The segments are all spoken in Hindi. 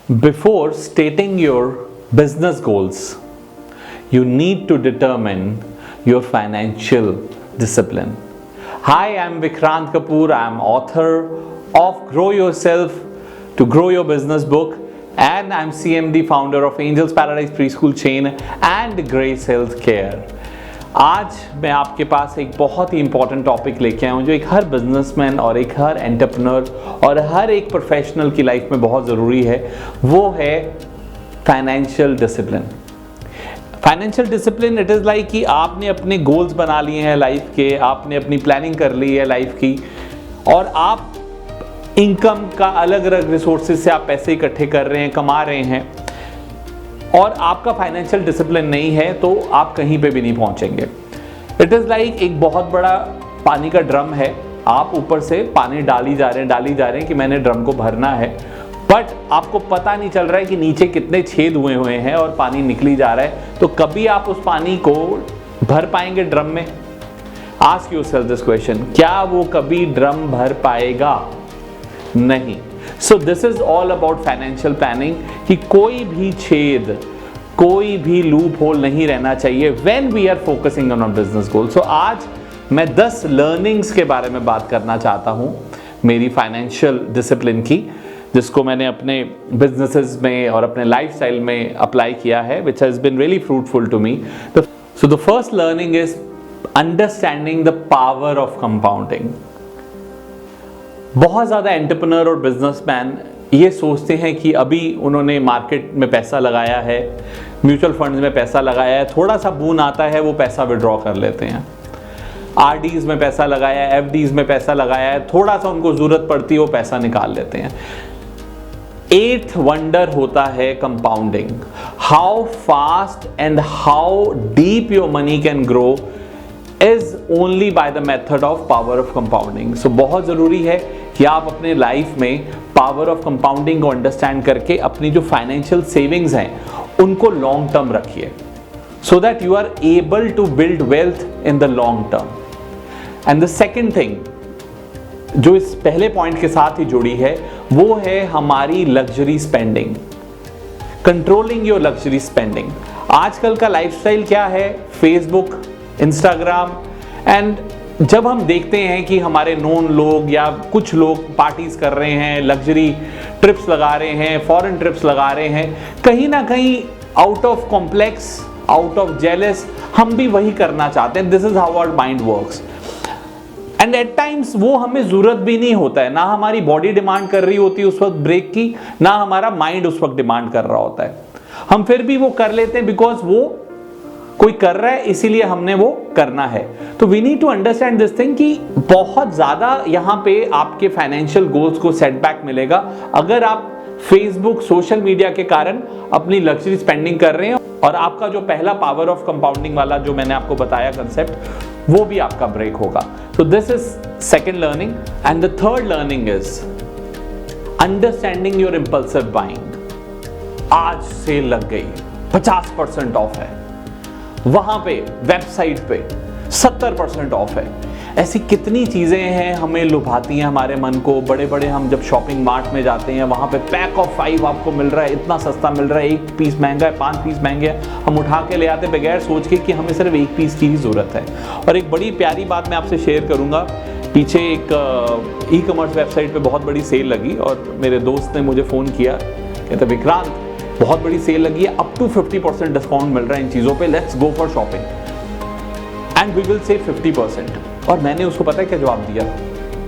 Before stating your business goals, you need to determine your financial discipline. Hi, I'm Vikrant Kapoor. I'm author of Grow Yourself to Grow Your Business book, and I'm CMD founder of Angels Paradise Preschool Chain and Grace Healthcare. आज मैं आपके पास एक बहुत ही इंपॉर्टेंट टॉपिक लेके आया हूँ जो एक हर बिजनेसमैन और एक हर एंटरप्रेन्योर और हर एक प्रोफेशनल की लाइफ में बहुत ज़रूरी है। वो है financial discipline. Financial discipline it is like कि आपने अपने गोल्स बना लिए हैं लाइफ के, आपने अपनी प्लानिंग कर ली है लाइफ की, और आप इनकम का अलग अलग रिसोर्सेज से आप पैसे इकट्ठे कर रहे हैं, कमा रहे हैं, और आपका फाइनेंशियल डिसिप्लिन नहीं है तो आप कहीं पे भी नहीं पहुंचेंगे। इट इज़ लाइक एक बहुत बड़ा पानी का ड्रम है, आप ऊपर से पानी डाली जा रहे हैं कि मैंने ड्रम को भरना है, बट आपको पता नहीं चल रहा है कि नीचे कितने छेद हुए हैं और पानी निकली जा रहा है। तो कभी आप उस पानी को भर पाएंगे ड्रम में? आस्क योरसेल्फ दिस क्वेश्चन, क्या वो कभी ड्रम भर पाएगा? नहीं। So this is all about financial planning कि कोई भी छेद, कोई भी लूप होल नहीं रहना चाहिए when we are focusing on business goal. So आज मैं 10 लर्निंग्स के बारे में बात करना चाहता हूं मेरी फाइनेंशियल डिसिप्लिन की, जिसको मैंने अपने बिजनेसेस में और अपने लाइफस्टाइल में अप्लाई किया है, which has been really fruitful to me. So the first learning is understanding the power of compounding. बहुत ज़्यादा एंटरप्रेन्योर और बिजनेसमैन ये सोचते हैं कि अभी उन्होंने मार्केट में पैसा लगाया है, म्यूचुअल फंड्स में पैसा लगाया है, थोड़ा सा बून आता है वो पैसा विड्रॉ कर लेते हैं। आरडीज में पैसा लगाया है, एफडीज में पैसा लगाया है, थोड़ा सा उनको ज़रूरत पड़ती है वो पैसा निकाल लेते हैं। 8th वंडर होता है compounding. How fast and how deep your money can grow is only by the method of power of compounding. So बहुत ज़रूरी है कि आप अपने लाइफ में पावर ऑफ कंपाउंडिंग को अंडरस्टैंड करके अपनी जो फाइनेंशियल सेविंग्स हैं उनको लॉन्ग टर्म रखिए, so that you are able to build wealth in the long term. And the second thing जो इस पहले पॉइंट के साथ ही जुड़ी है वो है हमारी luxury spending. Controlling your luxury spending. आजकल का लाइफस्टाइल क्या है? फेसबुक, इंस्टाग्राम, एंड जब हम देखते हैं कि हमारे नोन लोग या कुछ लोग पार्टीज कर रहे हैं, लग्जरी ट्रिप्स लगा रहे हैं, फॉरेन ट्रिप्स लगा रहे हैं, कहीं ना कहीं out of complex, out of jealous हम भी वही करना चाहते हैं। This is how our mind works, and at times वो हमें जरूरत भी नहीं होता है, ना हमारी बॉडी डिमांड कर रही होती है उस वक्त ब्रेक की, ना हमारा माइंड उस वक्त डिमांड कर रहा होता है। हम फिर भी वो कर लेते हैं बिकॉज वो कोई कर रहा है इसीलिए हमने वो करना है। तो we need to understand this thing कि बहुत ज्यादा यहाँ पे आपके फाइनेंशियल गोल्स को सेटबैक मिलेगा अगर आप फेसबुक, सोशल मीडिया के कारण अपनी लग्जरी स्पेंडिंग कर रहे हैं, और आपका जो पहला पावर ऑफ कंपाउंडिंग वाला जो मैंने आपको बताया कंसेप्ट, वो भी आपका ब्रेक होगा। So this is second learning. And the third learning is understanding your impulsive buying. आज सेल लग गई, 50% ऑफ है, वहां पे वेबसाइट पे 70% ऑफ है। ऐसी कितनी चीजें हैं हमें लुभाती हैं हमारे मन को। बड़े बड़े हम जब शॉपिंग मार्ट में जाते हैं वहां पे पैक ऑफ 5 आपको मिल रहा है, इतना सस्ता मिल रहा है, 1 पीस महंगा है, 5 पीस महंगे हैं, हम उठा के ले आते बगैर सोच के कि हमें सिर्फ 1 पीस की ही जरूरत है। और एक बड़ी प्यारी बात मैं आपसे शेयर करूंगा। पीछे एक ई कॉमर्स वेबसाइट पे बहुत बड़ी सेल लगी और मेरे दोस्त ने मुझे फ़ोन किया, कहते विक्रांत बहुत बड़ी सेल लगी है, अप टू 50% डिस्काउंट मिल रहा है इन चीज़ों पे, let's go for shopping and we will save 50%। और मैंने उसको पता है क्या जवाब दिया?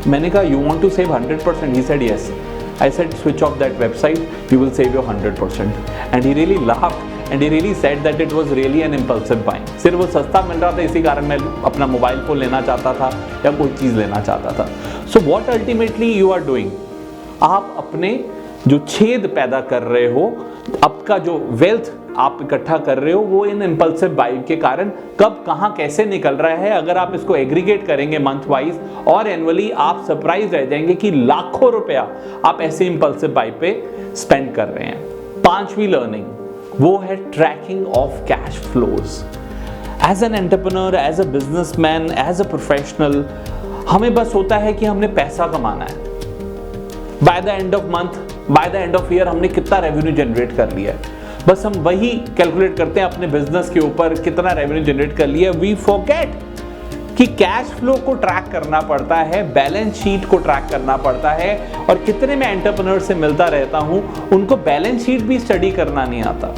मैंने कहा you want to save 100%? He said yes. I said switch off that website, you will save your 100%। And he really laughed and he really said that it was really an impulsive buying. सिर्फ वो सस्ता मिल रहा था इसी कारण मैं अपना मोबाइल फोन लेना चाहता था या कोई चीज़ लेना चाहता था। So what ultimately you are doing, आप अपने जो छेद पैदा कर रहे हो, आपका जो वेल्थ आप इकट्ठा कर रहे हो, वो इन इंपल्सिव बाइंग के कारण कब कहां कैसे निकल रहा है। अगर आप इसको एग्रीगेट करेंगे मंथ वाइज और एनुअली, आप सरप्राइज रह जाएंगे कि लाखों रुपया आप ऐसे इंपल्सिव बाइंग पे स्पेंड कर रहे हैं। 5वीं लर्निंग वो है tracking of cash flows. As an entrepreneur, as a businessman, as a professional, हमें बस होता है कि हमने पैसा कमाना है। By the end of month by the end of year हमने कितना रेवेन्यू जनरेट कर लिया है। बस हम वही कैलकुलेट करते हैं अपने बिजनेस के ऊपर कितना रेवेन्यू जनरेट कर लिया। वी फॉरगेट कि कैश फ्लो को ट्रैक करना पड़ता है, बैलेंस शीट को ट्रैक करना पड़ता है। और कितने मैं एंटरप्रेन्योर से मिलता रहता हूं, उनको बैलेंस शीट भी स्टडी करना नहीं आता।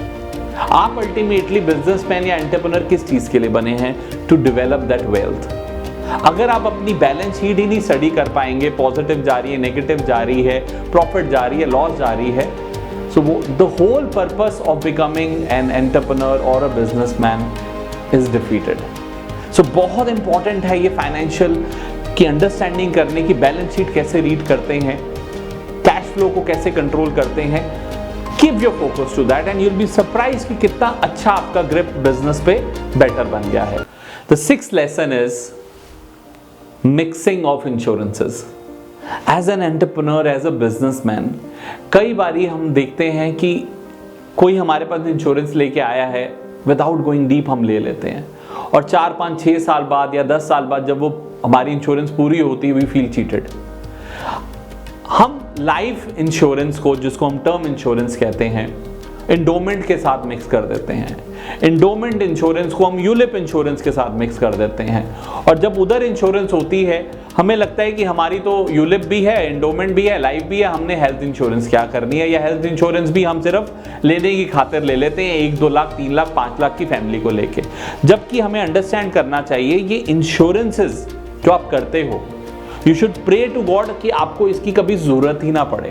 आप अल्टीमेटली बिजनेसमैन या एंटरप्रेन्योर किस चीज के लिए बने हैं? To develop that wealth. अगर आप अपनी बैलेंस शीट ही नहीं स्टडी कर पाएंगे, पॉजिटिव जा रही है, नेगेटिव जा रही है, प्रॉफिट जा रही है, लॉस जा रही है, so the whole purpose of becoming an entrepreneur और a businessman is defeated. So बहुत इंपॉर्टेंट है ये फाइनेंशियल की अंडरस्टैंडिंग करने की, बैलेंस शीट कैसे रीड करते हैं, कैश फ्लो को कैसे कंट्रोल करते हैं। Give your focus to that and you will be surprise कि कितना अच्छा आपका ग्रिप बिजनेस पे बेटर बन गया है। The sixth lesson is mixing of insurances. As an entrepreneur, as a businessman, कई बारी हम देखते हैं कि कोई हमारे पास इंश्योरेंस लेके आया है, विदाउट गोइंग डीप हम ले लेते हैं, और 4, 5, 6 साल बाद या 10 साल बाद जब वो हमारी इंश्योरेंस पूरी होती है, वी फील चीटेड। हम लाइफ इंश्योरेंस को, जिसको हम टर्म इंश्योरेंस कहते हैं, एंडोमेंट के साथ मिक्स कर देते हैं। एंडोमेंट इंश्योरेंस को हम यूलिप इंश्योरेंस के साथ मिक्स कर देते हैं। और जब उधर इंश्योरेंस होती है, हमें लगता है कि हमारी तो यूलिप भी है, एंडोमेंट भी है, लाइफ भी है, हमने हेल्थ इंश्योरेंस क्या करनी है, या हेल्थ इंश्योरेंस भी हम सिर्फ लेने की खातिर ले लेते हैं 1, 2 लाख, 3 लाख, 5 लाख की फैमिली को लेके। जबकि हमें अंडरस्टैंड करना चाहिए ये इंश्योरेंसेस जो आप करते हो, you should pray to God कि आपको इसकी कभी जरूरत ही ना पड़े।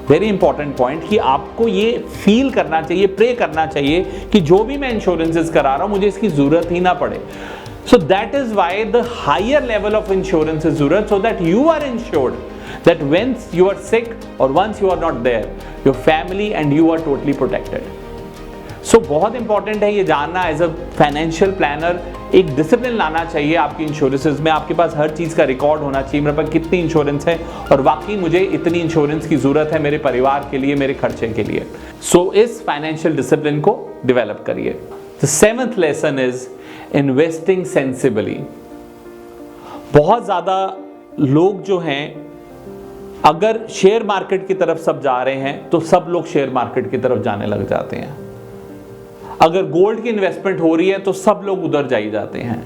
वेरी इंपॉर्टेंट पॉइंट कि आपको ये फील करना चाहिए, प्रे करना चाहिए कि जो भी मैं इंश्योरेंसेस करा रहा हूं मुझे इसकी जरूरत ही ना पड़े। So that is why the higher level of insurance is जरूरत, so that you are insured, that once you are sick or once you are not there, your family and you are totally protected. So बहुत इंपॉर्टेंट है ये जानना। एज अ फाइनेंशियल प्लानर एक डिसिप्लिन लाना चाहिए आपकी इंश्योरेंसेज में। आपके पास हर चीज़ का रिकॉर्ड होना चाहिए, मेरे पास कितनी इंश्योरेंस है और वाकई मुझे इतनी इंश्योरेंस की ज़रूरत है मेरे परिवार के लिए, मेरे खर्चे के लिए। सो इस फाइनेंशियल डिसिप्लिन को डेवलप करिए। The seventh lesson is investing sensibly. बहुत ज़्यादा लोग जो हैं, अगर शेयर मार्केट की तरफ सब जा रहे हैं तो सब लोग शेयर मार्केट की तरफ जाने लग जाते हैं। अगर गोल्ड की इन्वेस्टमेंट हो रही है तो सब लोग उधर जाई जाते हैं।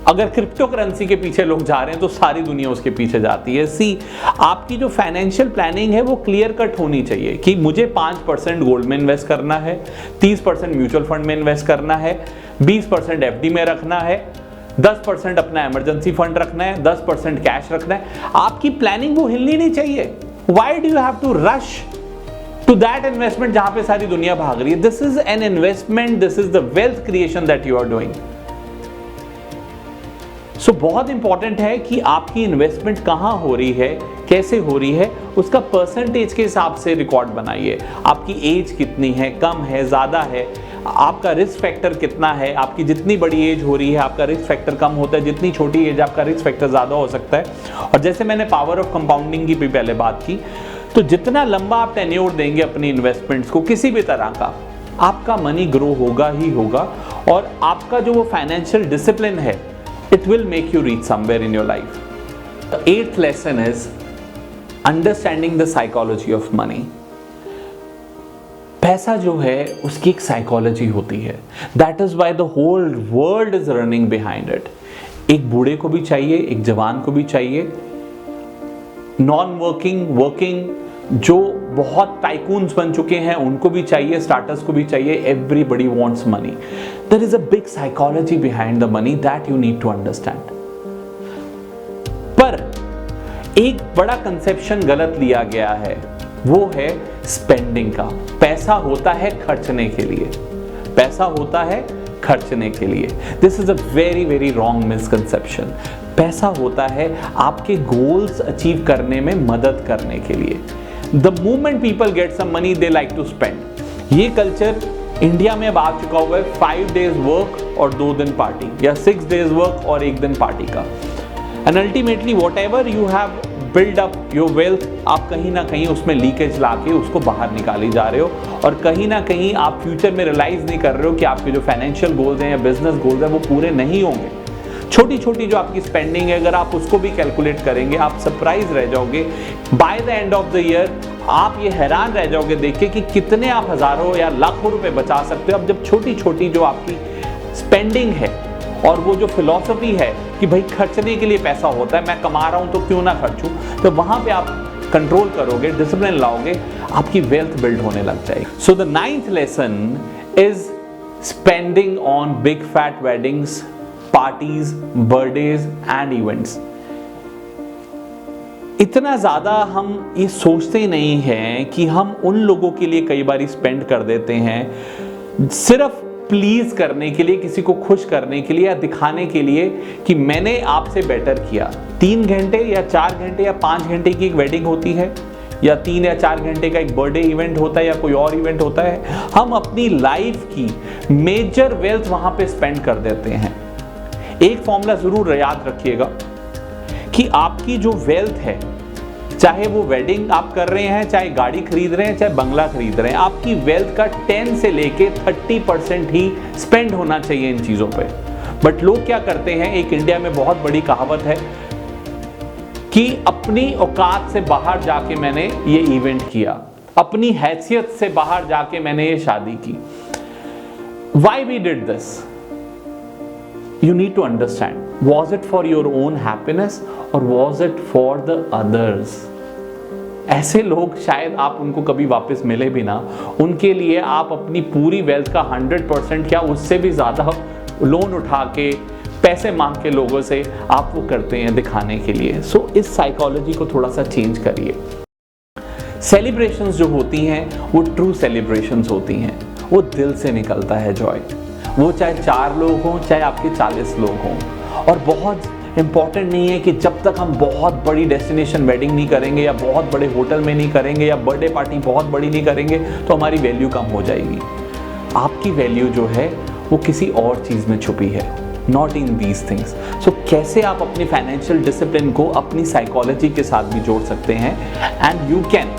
अगर क्रिप्टो करेंसी के पीछे लोग जा रहे हैं तो सारी दुनिया उसके पीछे जाती है। सी, आपकी जो फाइनेंशियल प्लानिंग है वो क्लियर कट होनी चाहिए कि मुझे 5% गोल्ड में इन्वेस्ट करना है, 30% म्यूचुअल फंड में इन्वेस्ट करना है, 20% एफडी में रखना है, 10% अपना इमरजेंसी फंड रखना है, 10% कैश रखना है। आपकी प्लानिंग वो हिलनी नहीं चाहिए। Why do you have to rush to that investment जहां पे सारी दुनिया भाग रही है? This is an investment, this is the wealth creation that you are doing. So बहुत इंपॉर्टेंट है कि आपकी इन्वेस्टमेंट कहां हो रही है, कैसे हो रही है, उसका परसेंटेज के हिसाब से रिकॉर्ड बनाइए। आपकी एज कितनी है, कम है, ज़्यादा है, आपका रिस्क फैक्टर कितना है। आपकी जितनी बड़ी एज हो रही है आपका रिस्क फैक्टर कम होता है, जितनी छोटी एज आपका रिस्क फैक्टर ज़्यादा हो सकता है। और जैसे मैंने पावर ऑफ कंपाउंडिंग की भी पहले बात की, तो जितना लंबा आप टेन्योर देंगे अपनी इन्वेस्टमेंट्स को किसी भी तरह का, आपका मनी ग्रो होगा ही होगा। और आपका जो वो फाइनेंशियल डिसिप्लिन है, it will make you reach somewhere in your life. The 8th lesson is understanding the psychology of money. पैसा जो है उसकी एक साइकोलॉजी होती है। That is why the whole world is running behind it. एक बूढ़े को भी चाहिए, एक जवान को भी चाहिए, नॉन वर्किंग, वर्किंग, जो बहुत टाइकून्स बन चुके हैं उनको भी चाहिए, स्टार्टर्स को भी चाहिए। Everybody wants money. There is a big psychology behind the money that you need to understand. पर एक बड़ा कंसेप्शन गलत लिया गया है, वो है स्पेंडिंग का। पैसा होता है खर्चने के लिए, पैसा होता है खर्चने के लिए। This is a very very wrong misconception. पैसा होता है आपके गोल्स अचीव करने में मदद करने के लिए। The moment people get some money, they like to spend. ये कल्चर इंडिया में अब आ चुका हुआ है। 5 days वर्क और 2 दिन पार्टी, या 6 days वर्क और 1 दिन पार्टी का। And ultimately what ever you have build up your wealth, आप कहीं ना कहीं उसमें लीकेज ला के उसको बाहर निकाली जा रहे हो। और कहीं ना कहीं आप फ्यूचर में रियलाइज नहीं कर रहे हो कि आपके जो फाइनेंशियल गोल्स हैं या बिजनेस गोल्स हैं वो पूरे नहीं होंगे। छोटी छोटी जो आपकी स्पेंडिंग है, अगर आप उसको भी कैलकुलेट करेंगे, आप सरप्राइज रह जाओगे। Bye the end of the year आप ये हैरान रह जाओगे देख के कि कितने आप हजारों या लाखों रुपए बचा सकते हो। अब जब छोटी छोटी जो आपकी स्पेंडिंग है और वो जो फिलॉसफी है कि भाई खर्चने के लिए पैसा होता है, मैं कमा रहा हूं तो क्यों ना खर्चूं, तो वहां पे आप कंट्रोल करोगे, डिसिप्लिन लाओगे, आपकी वेल्थ बिल्ड होने लग जाएगी। So the 9th lesson is spending on big fat weddings, parties, birthdays and events. इतना ज्यादा हम ये सोचते नहीं हैं कि हम उन लोगों के लिए कई बार स्पेंड कर देते हैं सिर्फ प्लीज करने के लिए, किसी को खुश करने के लिए या दिखाने के लिए कि मैंने आपसे बेटर किया। 3 घंटे या 4 घंटे या 5 घंटे की एक वेडिंग होती है, या 3 या 4 घंटे का एक बर्थडे इवेंट होता है, या कोई और इवेंट होता है, हम अपनी लाइफ की मेजर वेल्थ वहां पे स्पेंड कर देते हैं। एक फॉर्मूला जरूर याद रखिएगा कि आपकी जो वेल्थ है, चाहे वो वेडिंग आप कर रहे हैं, चाहे गाड़ी खरीद रहे हैं, चाहे बंगला खरीद रहे हैं, आपकी वेल्थ का 10 से लेके 30% ही स्पेंड होना चाहिए इन चीजों पे। बट लोग क्या करते हैं, एक इंडिया में बहुत बड़ी कहावत है कि अपनी औकात से बाहर जाके मैंने ये इवेंट किया, अपनी हैसियत से बाहर जाके मैंने ये शादी की। Why we did this? You need to understand. Was it for your own happiness or was it for the others? ऐसे लोग शायद आप उनको कभी वापस मिले भी ना, उनके लिए आप अपनी पूरी वेल्थ का 100% क्या उससे भी ज़्यादा लोन उठा के, पैसे मांग के लोगों से आप वो करते हैं दिखाने के लिए। सो इस साइकोलॉजी को थोड़ा सा चेंज करिए। सेलिब्रेशंस जो होती हैं वो ट्रू सेलिब्रेशंस होती हैं, वो दिल से निकलता है जॉय। वो चाहे 4 लोग हों, चाहे आपके 40 लोग हों। और बहुत इंपॉर्टेंट नहीं है कि जब तक हम बहुत बड़ी डेस्टिनेशन वेडिंग नहीं करेंगे, या बहुत बड़े होटल में नहीं करेंगे, या बर्थडे पार्टी बहुत बड़ी नहीं करेंगे तो हमारी वैल्यू कम हो जाएगी। आपकी वैल्यू जो है वो किसी और चीज़ में छुपी है, नॉट इन दीज थिंग्स। सो कैसे आप अपनी फाइनेंशियल डिसिप्लिन को अपनी साइकोलॉजी के साथ भी जोड़ सकते हैं, and you can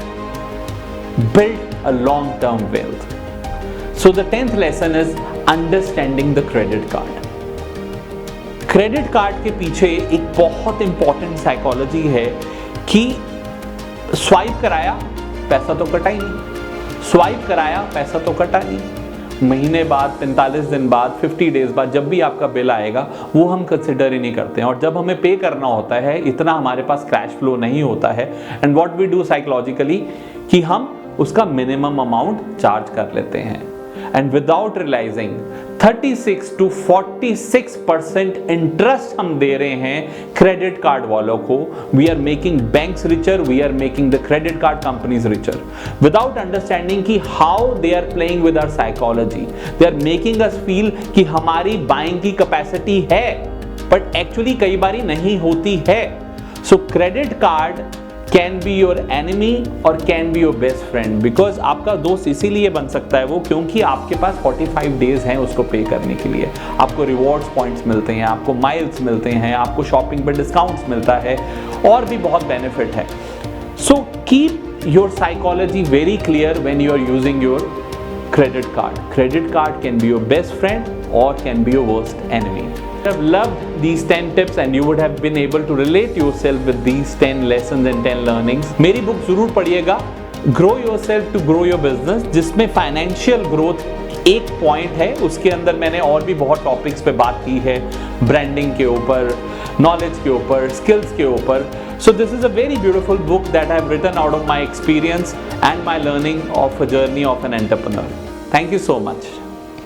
build a long term wealth. So the 10th lesson is understanding the credit card. Credit card के पीछे एक बहुत इंपॉर्टेंट साइकोलॉजी है कि स्वाइप कराया पैसा तो कटा ही नहीं, स्वाइप कराया पैसा तो कटा नहीं। महीने बाद, 45 दिन बाद, 50 डेज बाद जब भी आपका बिल आएगा वो हम कंसिडर ही नहीं करते हैं। और जब हमें पे करना होता है, इतना हमारे पास कैश फ्लो नहीं होता है, and what we do psychologically कि हम उसका मिनिमम अमाउंट चार्ज कर लेते हैं। And without realising 36 to 46% interest हम दे रहे हैं क्रेडिट कार्ड वालों को। We are making banks richer, we are making the credit card companies richer without understanding कि how they are playing with our psychology. They are making us feel कि हमारी बाइंग की कैपेसिटी है, बट एक्चुअली कई बारी नहीं होती है। So credit card can be your enemy और can be your best friend, because आपका दोस्त इसीलिए बन सकता है वो क्योंकि आपके पास 45 डेज हैं उसको पे करने के लिए। आपको रिवॉर्ड्स पॉइंट्स मिलते हैं, आपको माइल्स मिलते हैं, आपको शॉपिंग पर डिस्काउंट्स मिलता है, और भी बहुत बेनिफिट है। So keep your psychology very clear when you are using your credit card. Credit card can be your best friend or can be your worst enemy. I have loved these 10 tips and you would have been able to relate yourself with these 10 lessons and 10 learnings. मेरी बुक जरूर पढ़िएगा, Grow Yourself to Grow Your Business, जिसमें फाइनेंशियल ग्रोथ एक पॉइंट है। उसके अंदर मैंने और भी बहुत टॉपिक्स पे बात की है, ब्रांडिंग के ऊपर, नॉलेज के ऊपर, स्किल्स के ऊपर। So this is a very beautiful book that I have written out of my experience and my learning of a journey of an entrepreneur. Thank you so much.